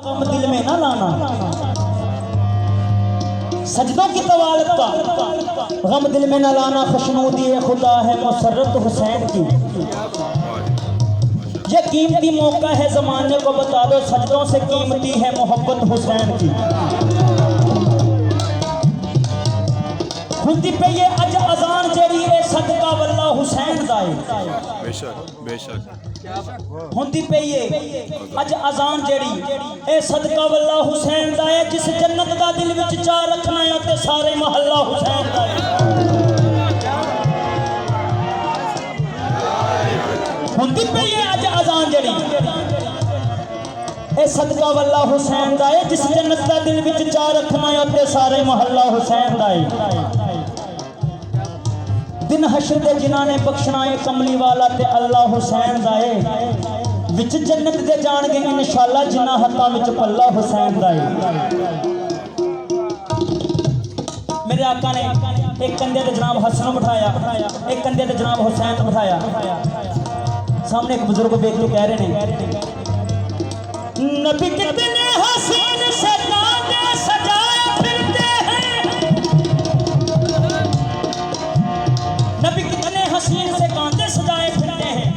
गम दिल में ना लाना, सजदों की तवालत का गम दिल में न लाना। खुशनूदी है खुदा है मुसर्रत हुसैन की, ये कीमती मौका है ज़माने को बता दो, सजदों से कीमती है मोहब्बत हुसैन की। खुदी पे ये अज अजान जेड़ी है सदका वल्ला हुसैन दा है, बेशक बेशक हुदी पे ये अज अजान जेड़ी ए सदका वल्ला हुसैन दा है। जिस जन्नत दा दिल विच चा रखना है ते सारे महल्ला हुसैन दा है। हुदी पे ये अज अजान जेड़ी ए सदका वल्ला हुसैन दा है। जिस जन्नत दा दिल विच चा रखना है ते सारे महल्ला हुसैन दा है। दिन हशर दे जिन्हां ने बख्शना है कमली वाला ते अल्लाह हुसैन दा है। विच जन्नत दे जाणगे इंशाअल्लाह जिन्हां हत्थां विच पल्ला हुसैन दा है। मेरे आका ने एक कंधे ते जनाब हसन बिठाया, एक कंधे ते जनाब हुसैन बिठाया। सामने एक बुजुर्ग बैठ के कह रहे ने, नबी कितने हसीन से कांधे सजाए फिरते हैं, नबी कितने हसीन से कांधे सजाए फिरते हैं,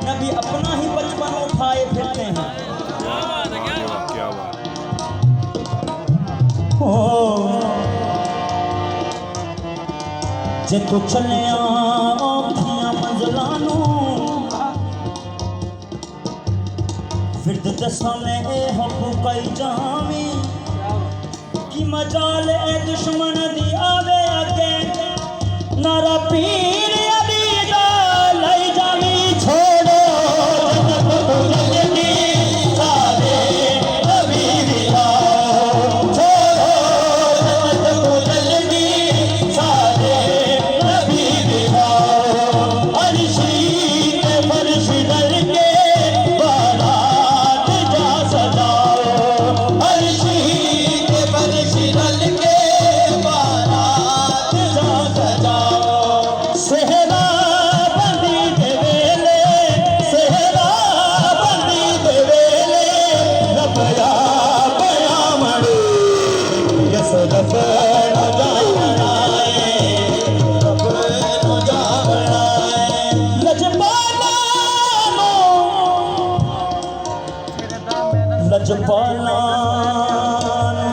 नबी अपना ही बचपन उठाए फिरते हैं। क्या बात जे तू चले औखियां मंज़िलां फिर दसा में ए हक कई जावी कि मजाल ए दुश्मन दी आवे अगे नारा पीर अली दा लई जावी छोड़ो जल्दी सारे नबी विहाओ, छोड़ो जल्दी सारे नबी विहाओ। अर्शी पे फर्श डल के बारात जा सजाओ, अर्शी पे फर्श डल के बारात जा सजाओ। सेहरा बंदी दे वेले, सेहरा बंदी दे वेले रबया बया मड़ी यस रब न जावणाए, रब न जावणाए। लजपाला लजपाला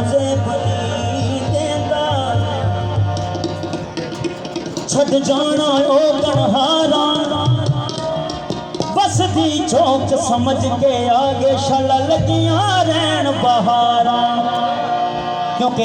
ज़ेबरी देंदा छड़ जाना ओ गणहारा, बस दी चौक समझ के आगे शल लगियां रहन बहारा, क्योंकि